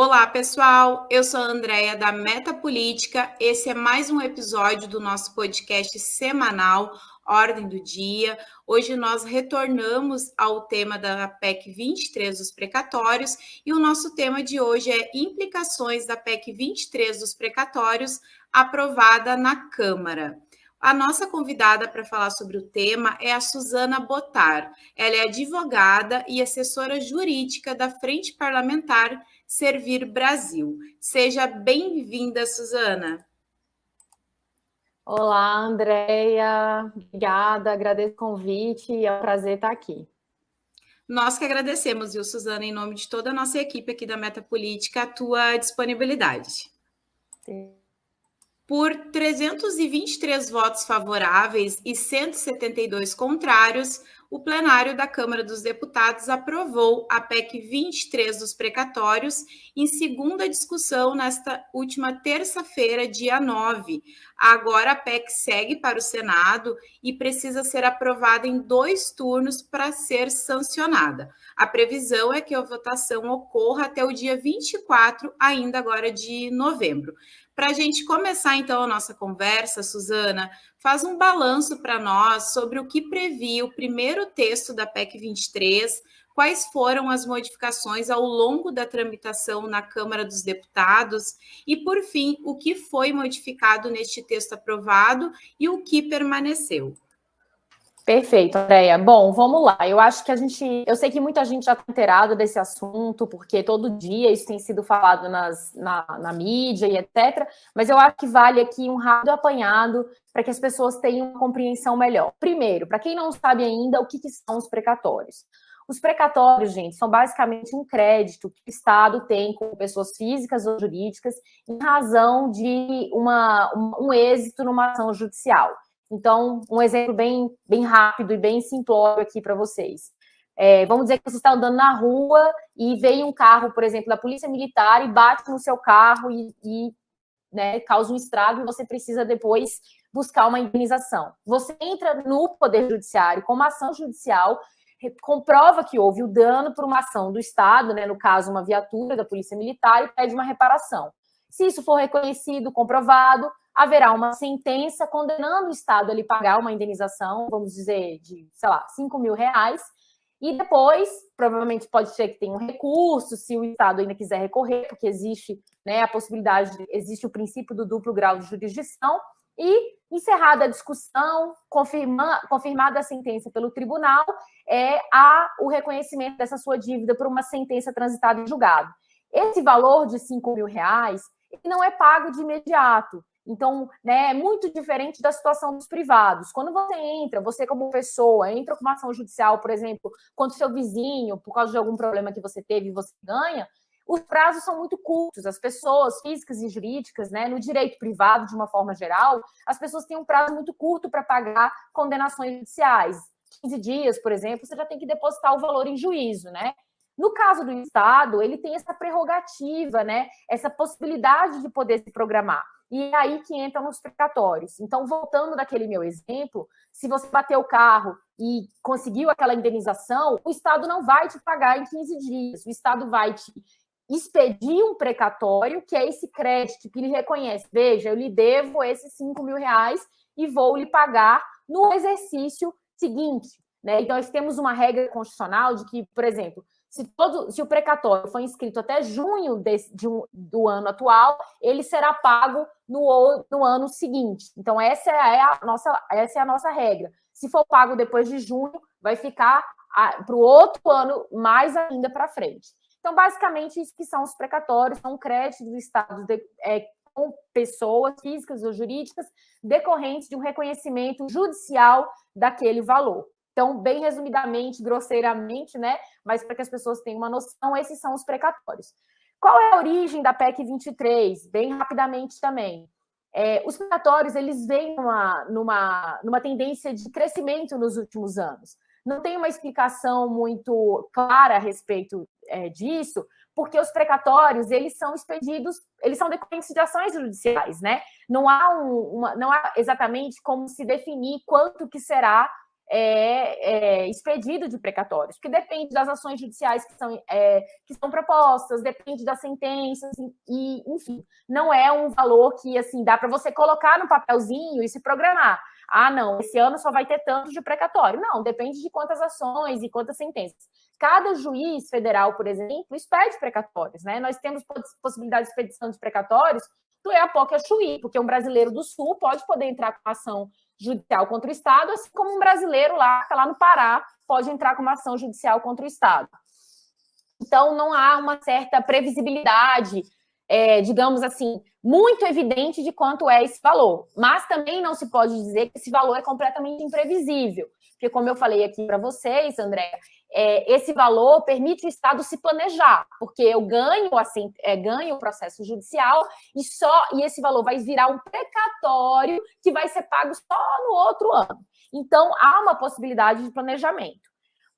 Olá, pessoal! Eu sou a Andréia da Meta Política. Esse é mais um episódio do nosso podcast semanal Ordem do Dia. Hoje nós retornamos ao tema da PEC 23 dos precatórios e o nosso tema de hoje é implicações da PEC 23 dos precatórios aprovada na Câmara. A nossa convidada para falar sobre o tema é a Suzana Botar. Ela é advogada e assessora jurídica da Frente Parlamentar Servir Brasil. Seja bem-vinda, Suzana. Olá, Andréia. Obrigada, agradeço o convite, é um prazer estar aqui. Nós que agradecemos, viu, Suzana, em nome de toda a nossa equipe aqui da Meta Política, a tua disponibilidade. Sim. Por 323 votos favoráveis e 172 contrários, o plenário da Câmara dos Deputados aprovou a PEC 23 dos precatórios em segunda discussão nesta última terça-feira, dia 9. Agora a PEC segue para o Senado e precisa ser aprovada em 2 turnos para ser sancionada. A previsão é que a votação ocorra até o dia 24, ainda agora de novembro. Para a gente começar, então, a nossa conversa, Suzana, faz um balanço para nós sobre o que previa o primeiro texto da PEC 23, quais foram as modificações ao longo da tramitação na Câmara dos Deputados e, por fim, o que foi modificado neste texto aprovado e o que permaneceu. Perfeito, Andréia. Bom, vamos lá. Eu sei que muita gente já está inteirada desse assunto, porque todo dia isso tem sido falado na mídia e etc. Mas eu acho que vale aqui um rápido apanhado para que as pessoas tenham uma compreensão melhor. Primeiro, para quem não sabe ainda, o que são os precatórios? Os precatórios, gente, são basicamente um crédito que o Estado tem com pessoas físicas ou jurídicas em razão de um êxito numa ação judicial. Então, um exemplo bem rápido e bem simplório aqui para vocês. Vamos dizer que você está andando na rua e veio um carro, por exemplo, da Polícia Militar e bate no seu carro e causa um estrago e você precisa depois buscar uma indenização. Você entra no Poder Judiciário com uma ação judicial, comprova que houve o dano por uma ação do Estado, no caso, uma viatura da Polícia Militar, e pede uma reparação. Se isso for reconhecido, comprovado, haverá uma sentença condenando o Estado a lhe pagar uma indenização, vamos dizer, de, R$5.000, e depois, provavelmente pode ser que tenha um recurso, se o Estado ainda quiser recorrer, porque existe a possibilidade, existe o princípio do duplo grau de jurisdição, e encerrada a discussão, confirmada a sentença pelo tribunal, há o reconhecimento dessa sua dívida por uma sentença transitada em julgado. Esse valor de R$5.000 ele não é pago de imediato. Então, é muito diferente da situação dos privados. Quando você como pessoa, entra com uma ação judicial, por exemplo, contra o seu vizinho, por causa de algum problema que você teve e você ganha, os prazos são muito curtos. As pessoas físicas e jurídicas, no direito privado, de uma forma geral, as pessoas têm um prazo muito curto para pagar condenações judiciais. 15 dias, por exemplo, você já tem que depositar o valor em juízo, No caso do Estado, ele tem essa prerrogativa, essa possibilidade de poder se programar. E é aí que entram os precatórios. Então, voltando daquele meu exemplo, se você bateu o carro e conseguiu aquela indenização, o Estado não vai te pagar em 15 dias. O Estado vai te expedir um precatório, que é esse crédito que ele reconhece. Veja, eu lhe devo esses R$5.000 e vou lhe pagar no exercício seguinte. Então, nós temos uma regra constitucional de que, por exemplo, se o precatório for inscrito até junho do ano atual, ele será pago no ano seguinte. Então, essa é a nossa regra. Se for pago depois de junho, vai ficar para o outro ano, mais ainda para frente. Então, basicamente, isso que são os precatórios, são créditos do Estado com pessoas físicas ou jurídicas decorrentes de um reconhecimento judicial daquele valor. Então, bem resumidamente, grosseiramente, mas para que as pessoas tenham uma noção, esses são os precatórios. Qual é a origem da PEC 23? Bem rapidamente também. Os precatórios, eles vêm numa tendência de crescimento nos últimos anos. Não tem uma explicação muito clara a respeito disso, porque os precatórios, eles são expedidos, eles são decorrentes de ações judiciais, Não há exatamente como se definir quanto que será expedido de precatórios, porque depende das ações judiciais que são propostas, depende das sentenças, e enfim, não é um valor que assim dá para você colocar no papelzinho e se programar. Ah, não, esse ano só vai ter tanto de precatório. Não, depende de quantas ações e quantas sentenças. Cada juiz federal, por exemplo, expede precatórios, né? Nós temos possibilidade de expedição de precatórios do EAPOC a Chuí, porque um brasileiro do Sul pode poder entrar com ação judicial contra o Estado, assim como um brasileiro lá no Pará pode entrar com uma ação judicial contra o Estado. Então, não há uma certa previsibilidade, digamos assim, muito evidente de quanto é esse valor. Mas também não se pode dizer que esse valor é completamente imprevisível. Porque, como eu falei aqui para vocês, André, esse valor permite o Estado se planejar, porque eu ganho o processo judicial e esse valor vai virar um precatório que vai ser pago só no outro ano. Então, há uma possibilidade de planejamento.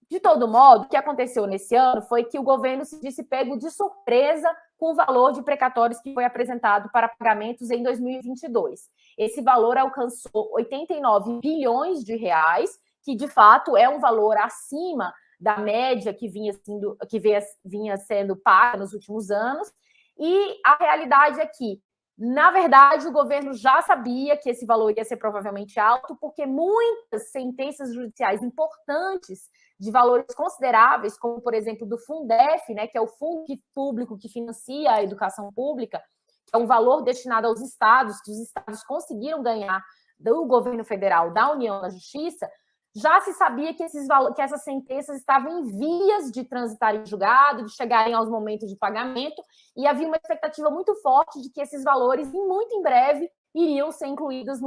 De todo modo, o que aconteceu nesse ano foi que o governo se disse pego de surpresa com o valor de precatórios que foi apresentado para pagamentos em 2022. Esse valor alcançou 89 bilhões de reais, que de fato é um valor acima da média que vinha sendo paga nos últimos anos, e a realidade é que, na verdade, o governo já sabia que esse valor ia ser provavelmente alto, porque muitas sentenças judiciais importantes de valores consideráveis, como, por exemplo, do Fundef, né, que é o fundo público que financia a educação pública, que é um valor destinado aos estados, que os estados conseguiram ganhar do governo federal, da União na Justiça, já se sabia que essas sentenças estavam em vias de transitar em julgado, de chegarem aos momentos de pagamento, e havia uma expectativa muito forte de que esses valores, muito em breve, iriam ser incluídos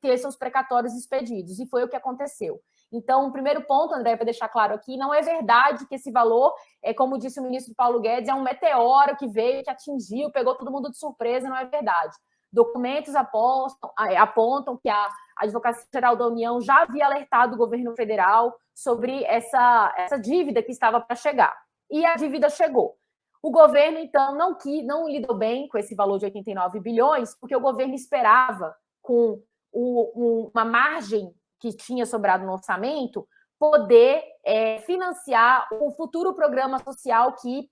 ter seus precatórios expedidos, e foi o que aconteceu. Então, o primeiro ponto, André, para deixar claro aqui, não é verdade que esse valor, como disse o ministro Paulo Guedes, é um meteoro que veio, que atingiu, pegou todo mundo de surpresa, não é verdade. Documentos apontam que a Advocacia Geral da União já havia alertado o governo federal sobre essa dívida que estava para chegar. E a dívida chegou. O governo, então, não lidou bem com esse valor de 89 bilhões, porque o governo esperava, com uma margem que tinha sobrado no orçamento, poder financiar o futuro programa social que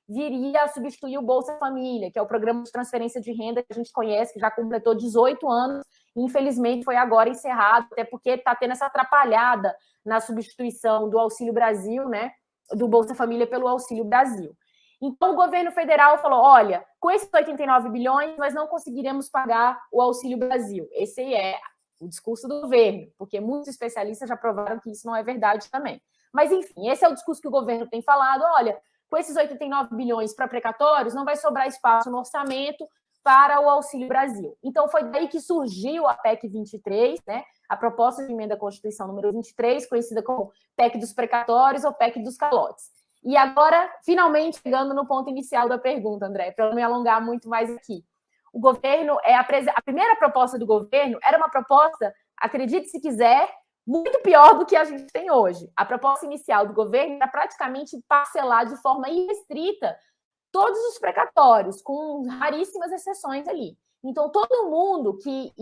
viria a substituir o Bolsa Família, que é o programa de transferência de renda que a gente conhece, que já completou 18 anos, e infelizmente foi agora encerrado, até porque está tendo essa atrapalhada na substituição do Auxílio Brasil, né, do Bolsa Família pelo Auxílio Brasil. Então, o governo federal falou, olha, com esses 89 bilhões, nós não conseguiremos pagar o Auxílio Brasil. Esse é o discurso do governo, porque muitos especialistas já provaram que isso não é verdade também. Mas, enfim, esse é o discurso que o governo tem falado, olha, com esses 89 bilhões para precatórios, não vai sobrar espaço no orçamento para o Auxílio Brasil. Então, foi daí que surgiu a PEC 23, né? A proposta de emenda à Constituição número 23, conhecida como PEC dos precatórios ou PEC dos calotes. E agora, finalmente, chegando no ponto inicial da pergunta, André, para não me alongar muito mais aqui. O governo, a primeira proposta do governo era uma proposta, acredite se quiser, muito pior do que a gente tem hoje. A proposta inicial do governo era praticamente parcelar de forma irrestrita todos os precatórios, com raríssimas exceções ali. Então, todo mundo que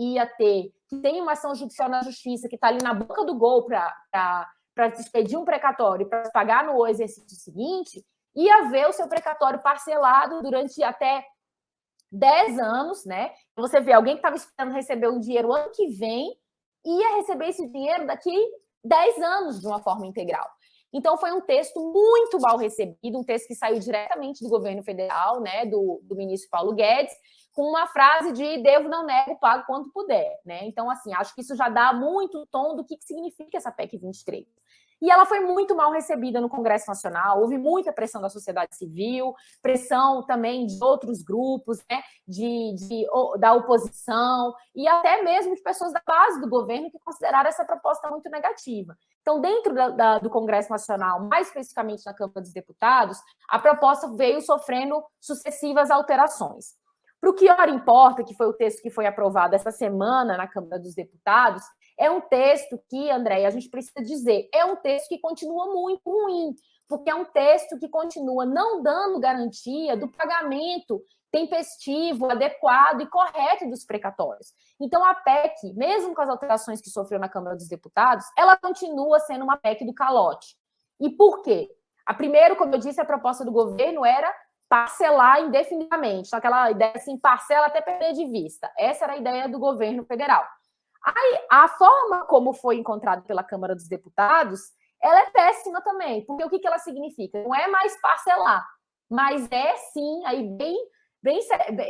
tem uma ação judicial na justiça, que está ali na boca do gol para expedir um precatório e para pagar no exercício seguinte, ia ver o seu precatório parcelado durante até 10 anos, né? Você vê alguém que estava esperando receber um dinheiro ano que vem, ia receber esse dinheiro daqui 10 anos de uma forma integral. Então, foi um texto muito mal recebido, um texto que saiu diretamente do governo federal, né, do ministro Paulo Guedes, com uma frase de devo, não nego, pago quanto puder, né? Então, assim, acho que isso já dá muito o tom do que significa essa PEC 23. E ela foi muito mal recebida no Congresso Nacional, houve muita pressão da sociedade civil, pressão também de outros grupos, né, da oposição, e até mesmo de pessoas da base do governo que consideraram essa proposta muito negativa. Então, dentro do Congresso Nacional, mais especificamente na Câmara dos Deputados, a proposta veio sofrendo sucessivas alterações. Para o que ora importa, que foi o texto que foi aprovado essa semana na Câmara dos Deputados, é um texto que, André, a gente precisa dizer, é um texto que continua muito ruim, porque é um texto que continua não dando garantia do pagamento tempestivo, adequado e correto dos precatórios. Então, a PEC, mesmo com as alterações que sofreu na Câmara dos Deputados, ela continua sendo uma PEC do calote. E por quê? Primeiro, como eu disse, a proposta do governo era parcelar indefinidamente. Então, aquela ideia assim, parcela até perder de vista. Essa era a ideia do governo federal. Aí, a forma como foi encontrada pela Câmara dos Deputados, ela é péssima também, porque o que ela significa? Não é mais parcelar, mas é sim aí bem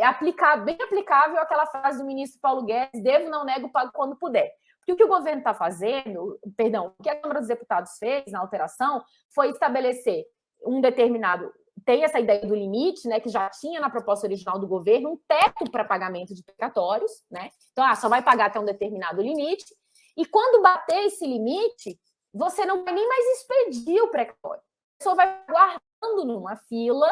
aplicável aquela frase do ministro Paulo Guedes: devo, não nego, pago quando puder. Porque o que o governo está fazendo, o que a Câmara dos Deputados fez na alteração foi estabelecer um determinado, tem essa ideia do limite, né, que já tinha na proposta original do governo, um teto para pagamento de precatórios, né? Então, só vai pagar até um determinado limite, e quando bater esse limite, você não vai nem mais expedir o precatório. A pessoa vai guardando numa fila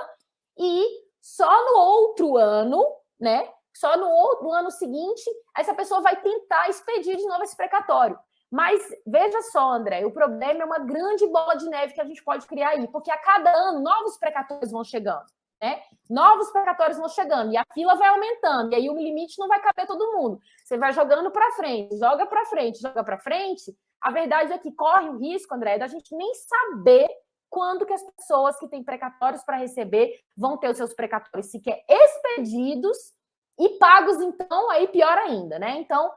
e só no outro ano, né? Só no ano seguinte, essa pessoa vai tentar expedir de novo esse precatório. Mas veja só, André, o problema é uma grande bola de neve que a gente pode criar aí, porque a cada ano novos precatórios vão chegando, né? Novos precatórios vão chegando e a fila vai aumentando, e aí o limite não vai caber todo mundo. Você vai jogando para frente, joga para frente, joga para frente. A verdade é que corre o risco, André, da gente nem saber quando que as pessoas que têm precatórios para receber vão ter os seus precatórios sequer expedidos e pagos, então, aí pior ainda, né? Então,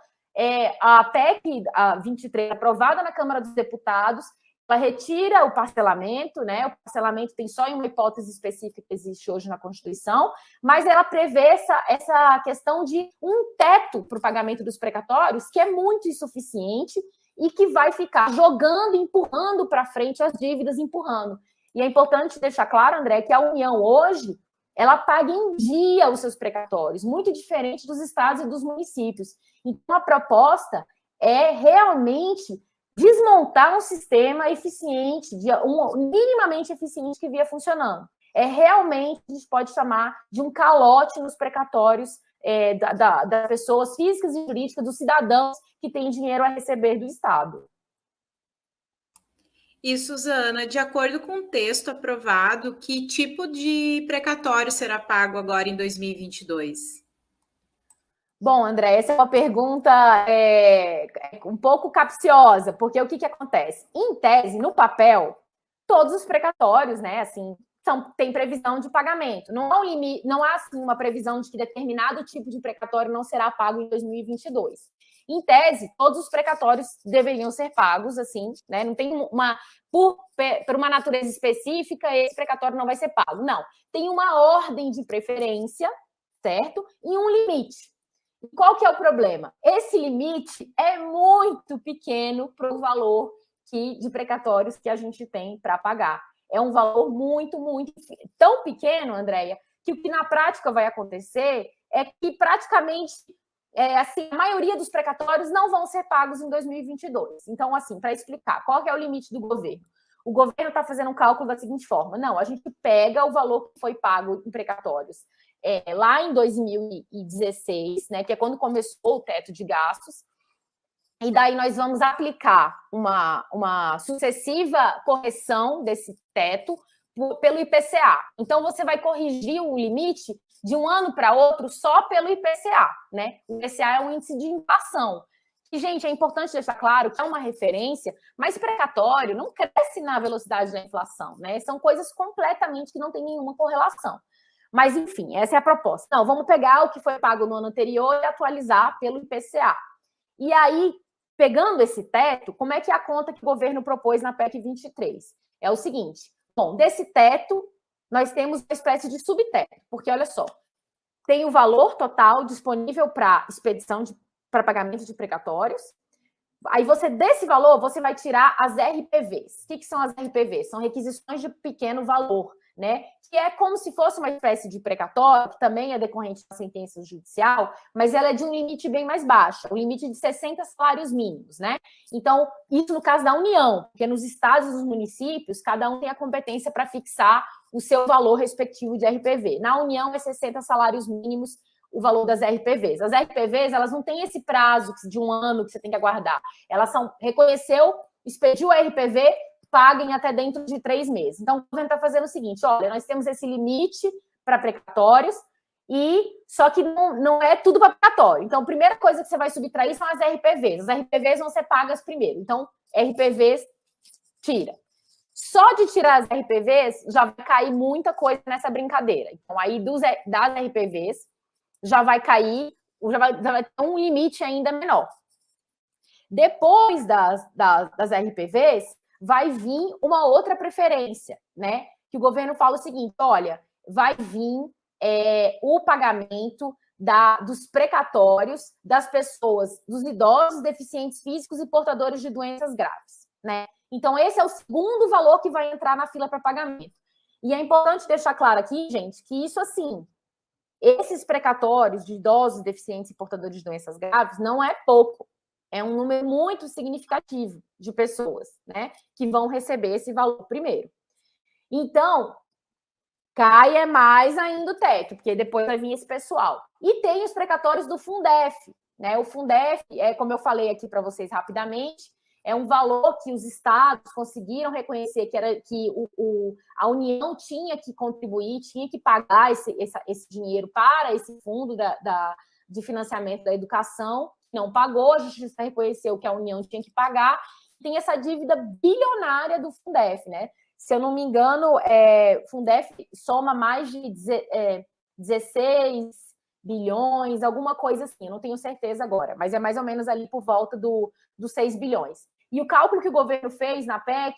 a PEC 23, aprovada na Câmara dos Deputados, ela retira o parcelamento, né? O parcelamento tem só em uma hipótese específica que existe hoje na Constituição, mas ela prevê essa questão de um teto para o pagamento dos precatórios, que é muito insuficiente e que vai ficar jogando, empurrando para frente as dívidas, empurrando. E é importante deixar claro, André, que a União hoje, ela paga em dia os seus precatórios, muito diferente dos estados e dos municípios. Então, a proposta é realmente desmontar um sistema eficiente, minimamente eficiente, que via funcionando. É realmente, a gente pode chamar de um calote nos precatórios das pessoas físicas e jurídicas, dos cidadãos que têm dinheiro a receber do Estado. E, Suzana, de acordo com o texto aprovado, que tipo de precatório será pago agora em 2022? Bom, André, essa é uma pergunta um pouco capciosa, porque o que acontece? Em tese, no papel, todos os precatórios, né, assim, tem previsão de pagamento. Não há um limite, não há assim, uma previsão de que determinado tipo de precatório não será pago em 2022. Em tese, todos os precatórios deveriam ser pagos, assim, né? Não tem por uma natureza específica, esse precatório não vai ser pago. Não, tem uma ordem de preferência, certo? E um limite. Qual que é o problema? Esse limite é muito pequeno para o valor de precatórios que a gente tem para pagar. É um valor muito, muito tão pequeno, Andréia, que o que na prática vai acontecer é que praticamente assim, a maioria dos precatórios não vão ser pagos em 2022. Então, assim, para explicar, qual que é o limite do governo? O governo está fazendo um cálculo da seguinte forma: não, a gente pega o valor que foi pago em precatórios lá em 2016, né, que é quando começou o teto de gastos, e daí nós vamos aplicar uma sucessiva correção desse teto pelo IPCA. Então, você vai corrigir o limite de um ano para outro só pelo IPCA, né? O IPCA é um índice de inflação. E, gente, é importante deixar claro que é uma referência, mas precatório não cresce na velocidade da inflação, né? São coisas completamente que não têm nenhuma correlação. Mas, enfim, essa é a proposta. Não, vamos pegar o que foi pago no ano anterior e atualizar pelo IPCA. E aí, pegando esse teto, como é que é a conta que o governo propôs na PEC 23? É o seguinte: bom, desse teto, nós temos uma espécie de subteto, porque, olha só, tem o valor total disponível para expedição, para pagamento de precatórios. Aí, desse valor, você vai tirar as RPVs. O que são as RPVs? São requisições de pequeno valor, né? Que é como se fosse uma espécie de precatório, que também é decorrente da sentença judicial, mas ela é de um limite bem mais baixo, um limite de 60 salários mínimos, né? Então, isso no caso da União, porque nos estados e nos municípios, cada um tem a competência para fixar o seu valor respectivo de RPV. Na União, é 60 salários mínimos o valor das RPVs. As RPVs, elas não têm esse prazo de um ano que você tem que aguardar. Elas reconheceu, expediu a RPV, paguem até dentro de 3 meses. Então, o governo está fazendo o seguinte, olha, nós temos esse limite para precatórios, e só que não é tudo para precatório. Então, a primeira coisa que você vai subtrair são as RPVs. As RPVs vão ser pagas primeiro. Então, RPVs, tira. Só de tirar as RPVs, já vai cair muita coisa nessa brincadeira. Então, aí das RPVs, já vai cair, já vai ter um limite ainda menor. Depois das RPVs, vai vir uma outra preferência, né? Que o governo fala o seguinte, olha, vai vir o pagamento dos precatórios das pessoas, dos idosos, deficientes físicos e portadores de doenças graves, né? Então, esse é o segundo valor que vai entrar na fila para pagamento. E é importante deixar claro aqui, gente, que isso, assim, esses precatórios de idosos, deficientes e portadores de doenças graves não é pouco. É um número muito significativo de pessoas, né, que vão receber esse valor primeiro. Então, cai mais ainda o teto, porque depois vai vir esse pessoal. E tem os precatórios do Fundef, né? O Fundef, como eu falei aqui para vocês rapidamente, é um valor que os estados conseguiram reconhecer que a União tinha que contribuir, tinha que pagar esse dinheiro para esse fundo de financiamento da educação, não pagou, a Justiça reconheceu que a União tinha que pagar, tem essa dívida bilionária do Fundef, né? Se eu não me engano, Fundef soma mais de 16 bilhões, alguma coisa assim, eu não tenho certeza agora, mas é mais ou menos ali por volta dos 6 bilhões. E o cálculo que o governo fez na PEC,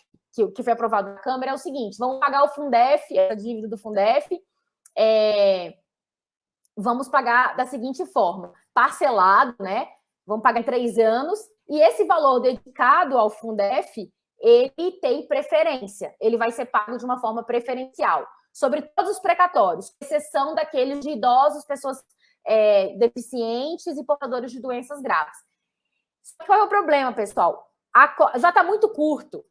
que foi aprovado na Câmara, é o seguinte, vamos pagar o Fundef, essa dívida do Fundef, vamos pagar da seguinte forma, parcelado, né? Vamos pagar em 3 anos, e esse valor dedicado ao Fundef, ele tem preferência, ele vai ser pago de uma forma preferencial, sobre todos os precatórios, exceção daqueles de idosos, pessoas deficientes e portadores de doenças graves. Qual é o problema, pessoal? Já está muito curto,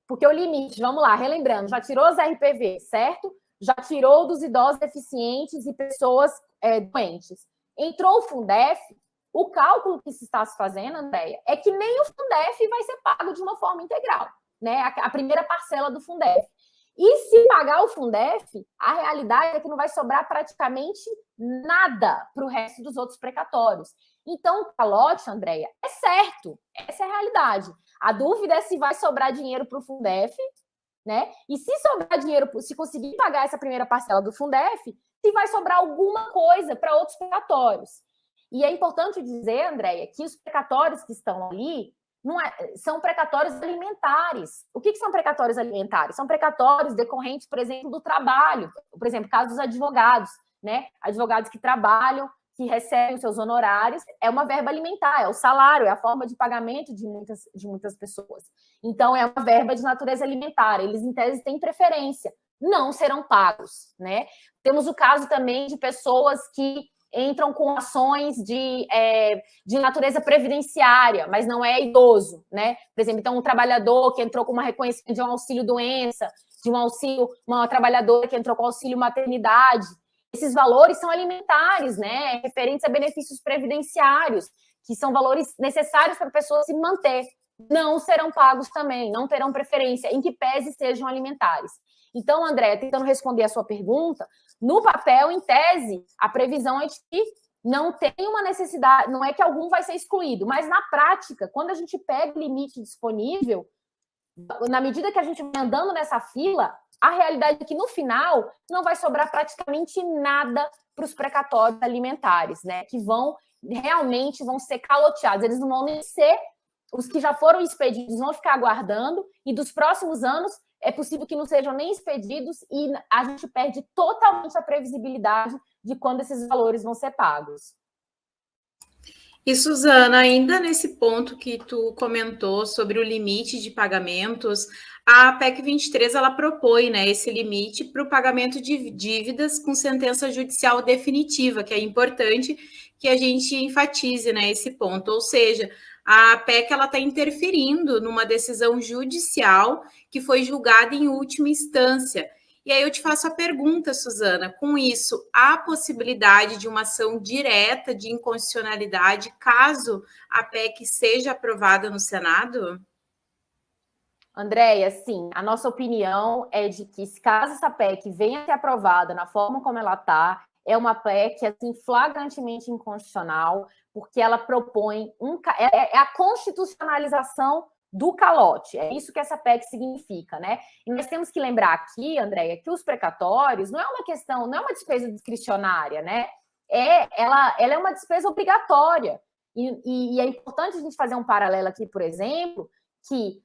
porque o limite, vamos lá, relembrando, já tirou os RPV, certo? Já tirou dos idosos deficientes e pessoas doentes. Entrou o Fundef, o cálculo que se está se fazendo, Andréia, é que nem o Fundef vai ser pago de uma forma integral, né? A primeira parcela do Fundef. E se pagar o Fundef, a realidade é que não vai sobrar praticamente nada para o resto dos outros precatórios. Então, o calote, Andréia, é certo. Essa é a realidade. A dúvida é se vai sobrar dinheiro para o Fundef, né? E se sobrar dinheiro, se conseguir pagar essa primeira parcela do Fundef, se vai sobrar alguma coisa para outros precatórios. E é importante dizer, Andréia, que os precatórios que estão ali são precatórios alimentares. O que são precatórios alimentares? São precatórios decorrentes, por exemplo, do trabalho. Por exemplo, caso dos advogados, né? Advogados que trabalham, que recebem os seus honorários, é uma verba alimentar, é o salário, é a forma de pagamento de muitas pessoas. Então, é uma verba de natureza alimentar. Eles, em tese, têm preferência. Não serão pagos, né? Temos o caso também de pessoas que entram com ações de natureza previdenciária, mas não é idoso, né? Por exemplo, então, um trabalhador que entrou com uma reconhecimento de um auxílio-doença, uma trabalhadora que entrou com auxílio-maternidade, esses valores são alimentares, né? Referentes a benefícios previdenciários, que são valores necessários para a pessoa se manter. Não serão pagos também, não terão preferência, em que pese sejam alimentares. Então, André, tentando responder a sua pergunta, no papel, em tese, a previsão é de que não tem uma necessidade, não é que algum vai ser excluído, mas na prática, quando a gente pega o limite disponível, na medida que a gente vai andando nessa fila, a realidade é que no final não vai sobrar praticamente nada para os precatórios alimentares, né? Que realmente vão ser caloteados, eles não vão nem ser os que já foram expedidos, vão ficar aguardando, e dos próximos anos é possível que não sejam nem expedidos e a gente perde totalmente a previsibilidade de quando esses valores vão ser pagos. E, Suzana, ainda nesse ponto que tu comentou sobre o limite de pagamentos, a PEC 23, ela propõe, né, esse limite para o pagamento de dívidas com sentença judicial definitiva, que é importante que a gente enfatize, né, esse ponto. Ou seja, a PEC está interferindo numa decisão judicial que foi julgada em última instância. E aí eu te faço a pergunta, Suzana, com isso, há possibilidade de uma ação direta de inconstitucionalidade caso a PEC seja aprovada no Senado? Andréia, sim, a nossa opinião é de que, se caso essa PEC venha a ser aprovada na forma como ela está, é uma PEC assim, flagrantemente inconstitucional, porque ela propõe é a constitucionalização do calote. É isso que essa PEC significa, né? E nós temos que lembrar aqui, Andréia, que os precatórios não é uma questão, não é uma despesa discricionária, né? Ela é uma despesa obrigatória. E é importante a gente fazer um paralelo aqui, por exemplo, que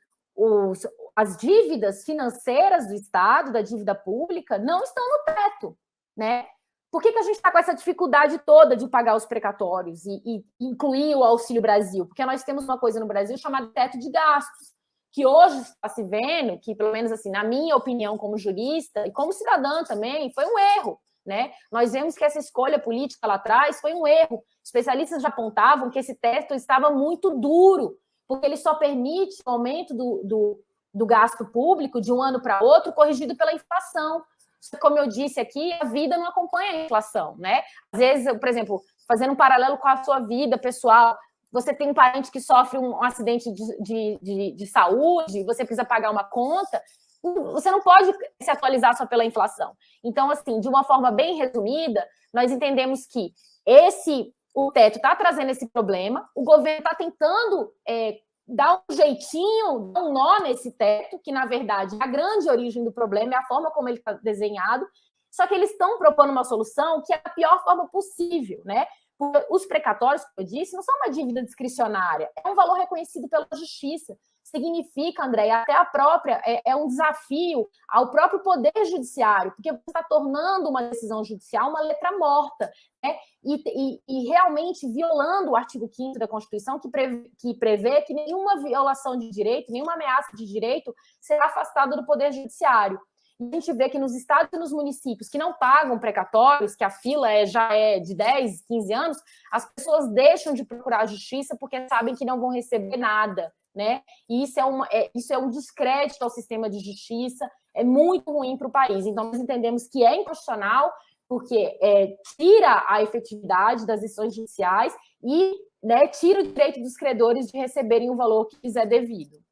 as dívidas financeiras do Estado, da dívida pública, não estão no teto, né? Por que a gente está com essa dificuldade toda de pagar os precatórios e incluir o Auxílio Brasil? Porque nós temos uma coisa no Brasil chamada teto de gastos, que hoje está se vendo, que pelo menos assim, na minha opinião como jurista e como cidadã também, foi um erro, né? Nós vemos que essa escolha política lá atrás foi um erro. Especialistas já apontavam que esse teto estava muito duro, porque ele só permite o aumento do gasto público de um ano para outro, corrigido pela inflação. Como eu disse aqui, a vida não acompanha a inflação, né? Às vezes, por exemplo, fazendo um paralelo com a sua vida pessoal, você tem um parente que sofre um acidente de saúde, você precisa pagar uma conta, você não pode se atualizar só pela inflação. Então, assim, de uma forma bem resumida, nós entendemos que o teto está trazendo esse problema, o governo está tentando dar um jeitinho, dar um nó nesse teto, que, na verdade, a grande origem do problema é a forma como ele está desenhado, só que eles estão propondo uma solução que é a pior forma possível, né? Porque os precatórios, como eu disse, não são uma dívida discricionária, é um valor reconhecido pela justiça. Significa, André, até é um desafio ao próprio poder judiciário, porque você está tornando uma decisão judicial uma letra morta, né? E realmente violando o artigo 5º da Constituição, que prevê que nenhuma violação de direito, nenhuma ameaça de direito será afastada do poder judiciário. E a gente vê que nos estados e nos municípios que não pagam precatórios, que a fila já é de 10, 15 anos, as pessoas deixam de procurar a justiça porque sabem que não vão receber nada, né? E isso é um descrédito ao sistema de justiça, é muito ruim para o país. Então, nós entendemos que é inconstitucional, porque tira a efetividade das decisões judiciais e, né, tira o direito dos credores de receberem o valor que lhes é devido.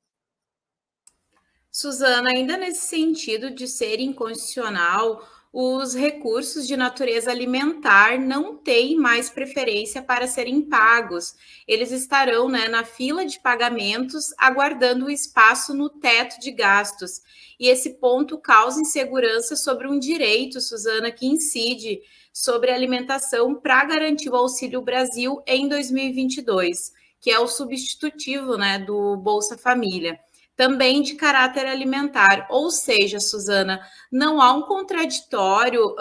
Suzana, ainda nesse sentido de ser inconstitucional, os recursos de natureza alimentar não têm mais preferência para serem pagos. Eles estarão, né, na fila de pagamentos, aguardando o espaço no teto de gastos. E esse ponto causa insegurança sobre um direito, Suzana, que incide sobre a alimentação para garantir o Auxílio Brasil em 2022, que é o substitutivo, né, do Bolsa Família. Também de caráter alimentar, ou seja, Suzana, não há um contraditório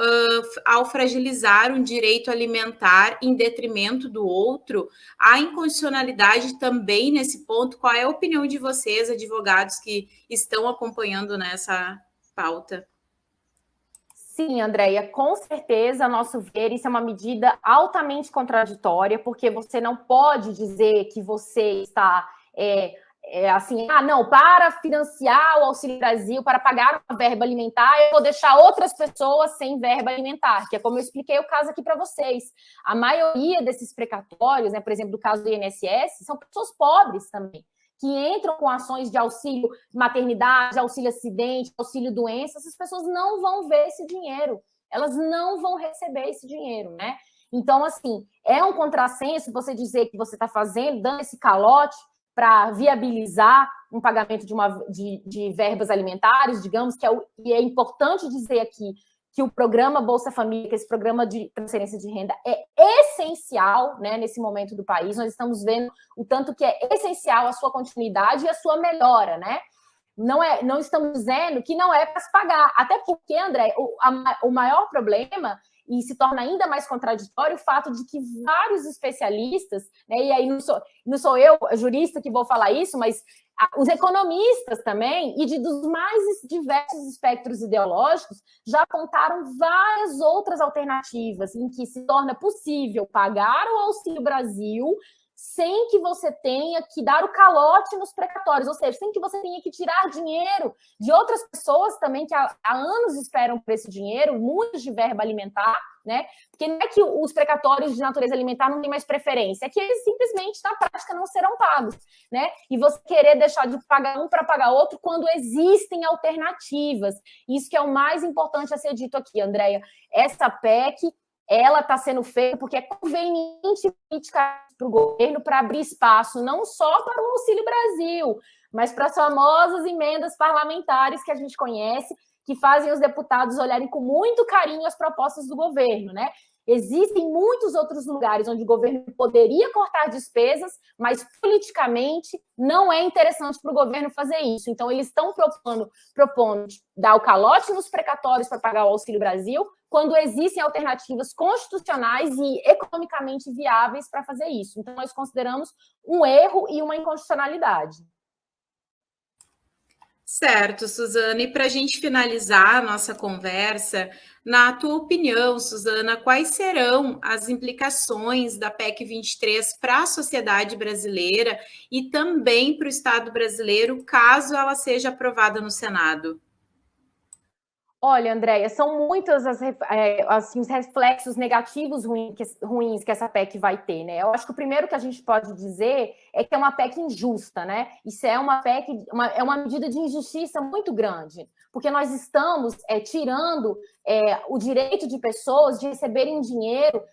ao fragilizar um direito alimentar em detrimento do outro. Há incondicionalidade também nesse ponto. Qual é a opinião de vocês, advogados que estão acompanhando nessa pauta? Sim, Andréia, com certeza, a nosso ver, isso é uma medida altamente contraditória, porque você não pode dizer que você está... assim, não, para financiar o Auxílio Brasil, para pagar uma verba alimentar, eu vou deixar outras pessoas sem verba alimentar, que é como eu expliquei o caso aqui para vocês. A maioria desses precatórios, né, por exemplo, do caso do INSS, são pessoas pobres também, que entram com ações de auxílio maternidade, auxílio acidente, auxílio doença. Essas pessoas não vão ver esse dinheiro, elas não vão receber esse dinheiro, né? Então, assim, é um contrassenso você dizer que você está dando esse calote para viabilizar um pagamento de verbas alimentares, digamos, e é importante dizer aqui que o programa Bolsa Família, que esse programa de transferência de renda é essencial, né, nesse momento do país. Nós estamos vendo o tanto que é essencial a sua continuidade e a sua melhora, né? Não estamos dizendo que não é para se pagar, até porque, André, o maior problema, e se torna ainda mais contraditório, o fato de que vários especialistas, né, e aí não sou eu, jurista, que vou falar isso, mas os economistas também, e dos mais diversos espectros ideológicos, já apontaram várias outras alternativas em que se torna possível pagar o Auxílio Brasil sem que você tenha que dar o calote nos precatórios, ou seja, sem que você tenha que tirar dinheiro de outras pessoas também que há anos esperam por esse dinheiro, muitos de verba alimentar, né? Porque não é que os precatórios de natureza alimentar não têm mais preferência, é que eles simplesmente, na prática, não serão pagos, né? E você querer deixar de pagar um para pagar outro quando existem alternativas. Isso que é o mais importante a ser dito aqui, Andréia. Essa PEC, ela está sendo feita porque é conveniente política para o governo para abrir espaço não só para o Auxílio Brasil, mas para as famosas emendas parlamentares que a gente conhece, que fazem os deputados olharem com muito carinho as propostas do governo, né? Existem muitos outros lugares onde o governo poderia cortar despesas, mas politicamente não é interessante para o governo fazer isso. Então, eles estão propondo dar o calote nos precatórios para pagar o Auxílio Brasil, quando existem alternativas constitucionais e economicamente viáveis para fazer isso. Então, nós consideramos um erro e uma inconstitucionalidade. Certo, Suzana. E para a gente finalizar a nossa conversa, na tua opinião, Suzana, quais serão as implicações da PEC 23 para a sociedade brasileira e também para o Estado brasileiro, caso ela seja aprovada no Senado? Olha, Andréia, são muitos assim, os reflexos negativos ruins que essa PEC vai ter, né? Eu acho que o primeiro que a gente pode dizer é que é uma PEC injusta, né? Isso é uma PEC, é uma medida de injustiça muito grande, porque nós estamos tirando o direito de pessoas de receberem dinheiro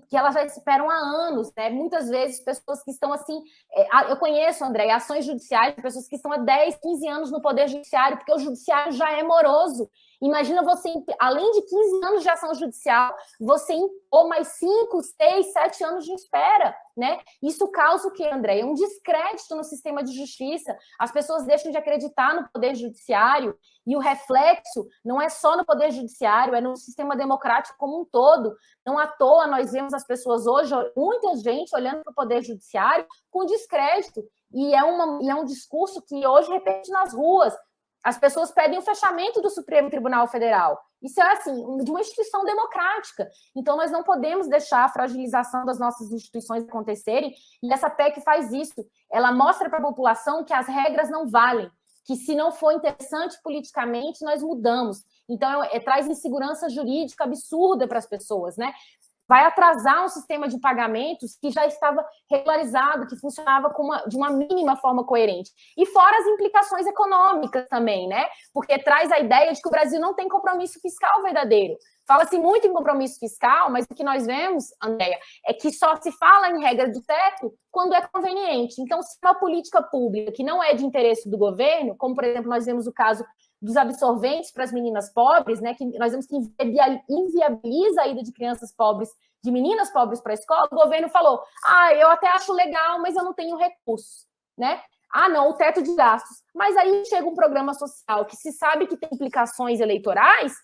que elas já esperam há anos, né? Muitas vezes pessoas que estão assim... eu conheço, André, ações judiciais de pessoas que estão há 10, 15 anos no Poder Judiciário, porque o Judiciário já é moroso. Imagina você, além de 15 anos de ação judicial, você impor mais 5, 6, 7 anos de espera, né? Isso causa o quê, André? Um descrédito no sistema de justiça. As pessoas deixam de acreditar no Poder Judiciário e o reflexo não é só no Poder Judiciário, é no sistema democrático como um todo. Não à toa nós vemos as pessoas hoje, muita gente olhando para o Poder Judiciário com descrédito. E é um discurso que hoje repete nas ruas. As pessoas pedem o fechamento do Supremo Tribunal Federal. Isso é, assim, de uma instituição democrática. Então, nós não podemos deixar a fragilização das nossas instituições acontecerem, e essa PEC faz isso. Ela mostra para a população que as regras não valem, que se não for interessante politicamente, nós mudamos. Então, traz insegurança jurídica absurda para as pessoas, né? Vai atrasar um sistema de pagamentos que já estava regularizado, que funcionava de uma mínima forma coerente. E fora as implicações econômicas também, né? Porque traz a ideia de que o Brasil não tem compromisso fiscal verdadeiro. Fala-se muito em compromisso fiscal, mas o que nós vemos, Andréia, é que só se fala em regra de teto quando é conveniente. Então, se uma política pública que não é de interesse do governo, como, por exemplo, nós vemos o caso dos absorventes para as meninas pobres, né, que nós vemos que inviabiliza a ida de crianças pobres, de meninas pobres para a escola, o governo falou, eu até acho legal, mas eu não tenho recursos, né? Não, o teto de gastos. Mas aí chega um programa social que se sabe que tem implicações eleitorais,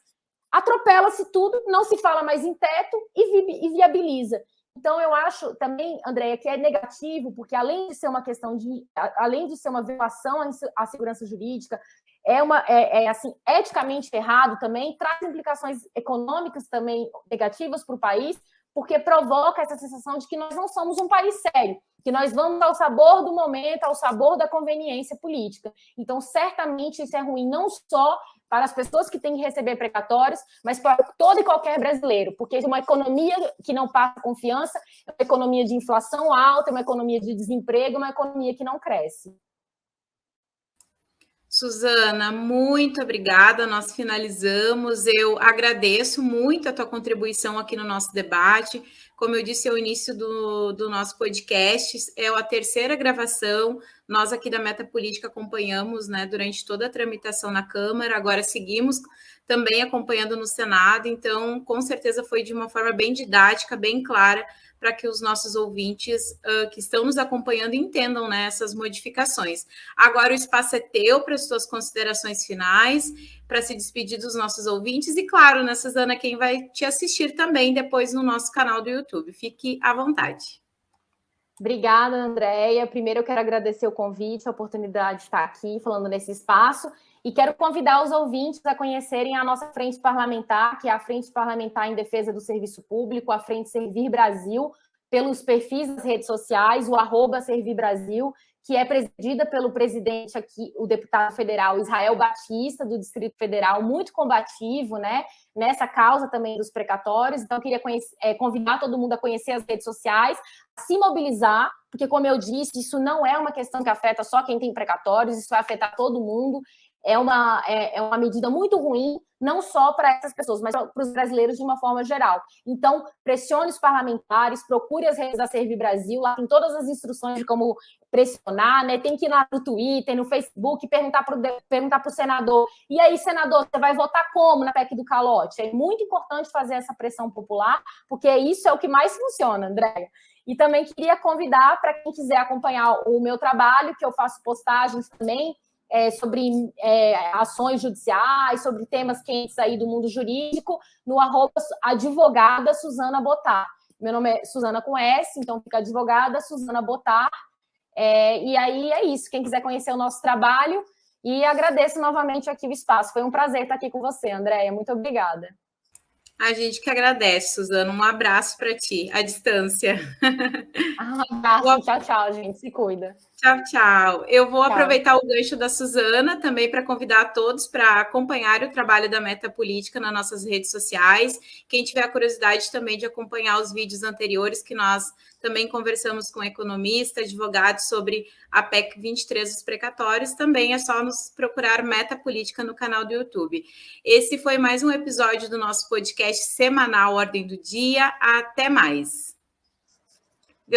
atropela-se tudo, não se fala mais em teto e viabiliza. Então, eu acho também, Andréia, que é negativo, porque além de ser uma questão além de ser uma violação à segurança jurídica, assim, eticamente errado também, traz implicações econômicas também negativas para o país, porque provoca essa sensação de que nós não somos um país sério, que nós vamos ao sabor do momento, ao sabor da conveniência política. Então, certamente, isso é ruim não só para as pessoas que têm que receber precatórios, mas para todo e qualquer brasileiro, porque uma economia que não passa confiança é uma economia de inflação alta, é uma economia de desemprego, é uma economia que não cresce. Suzana, muito obrigada. Nós finalizamos. Eu agradeço muito a tua contribuição aqui no nosso debate. Como eu disse ao início do nosso podcast, é a terceira gravação. Nós aqui da Meta Política acompanhamos, né, durante toda a tramitação na Câmara. Agora seguimos também acompanhando no Senado. Então, com certeza foi de uma forma bem didática, bem clara, para que os nossos ouvintes que estão nos acompanhando entendam, né, essas modificações. Agora o espaço é teu para as suas considerações finais, para se despedir dos nossos ouvintes e, claro, né, Suzana, quem vai te assistir também depois no nosso canal do YouTube. Fique à vontade. Obrigada, Andréia. Primeiro, eu quero agradecer o convite, a oportunidade de estar aqui falando nesse espaço, e quero convidar os ouvintes a conhecerem a nossa frente parlamentar, que é a Frente Parlamentar em Defesa do Serviço Público, a Frente Servir Brasil. pelos perfis das redes sociais, o @ServirBrasil, que é presidida pelo presidente aqui, o deputado federal Israel Batista, do Distrito Federal, muito combativo, né, nessa causa também dos precatórios. Então, eu queria convidar todo mundo a conhecer as redes sociais, a se mobilizar, porque, como eu disse, isso não é uma questão que afeta só quem tem precatórios, isso vai afetar todo mundo. É uma medida muito ruim, não só para essas pessoas, mas para os brasileiros de uma forma geral. Então, pressione os parlamentares, procure as redes da Servir Brasil, lá tem todas as instruções de como pressionar, né? Tem que ir lá no Twitter, no Facebook, perguntar para o senador, e aí, senador, você vai votar como na PEC do calote? É muito importante fazer essa pressão popular, porque isso é o que mais funciona, Andréia. E também queria convidar para quem quiser acompanhar o meu trabalho, que eu faço postagens também, sobre ações judiciais, sobre temas quentes aí do mundo jurídico, no @advogada Suzana Botar. Meu nome é Suzana com S, então fica advogada Suzana Botar. E aí é isso. Quem quiser conhecer o nosso trabalho, e agradeço novamente aqui o espaço. Foi um prazer estar aqui com você, Andréia. Muito obrigada. A gente que agradece, Suzana. Um abraço para ti, à distância. Um abraço, tchau, tchau, gente. Se cuida. Tchau, tchau. Eu vou aproveitar o gancho da Suzana também para convidar a todos para acompanhar o trabalho da Meta Política nas nossas redes sociais. Quem tiver a curiosidade também de acompanhar os vídeos anteriores, que nós também conversamos com economista, advogados sobre a PEC 23 dos precatórios, também é só nos procurar Meta Política no canal do YouTube. Esse foi mais um episódio do nosso podcast semanal Ordem do Dia. Até mais.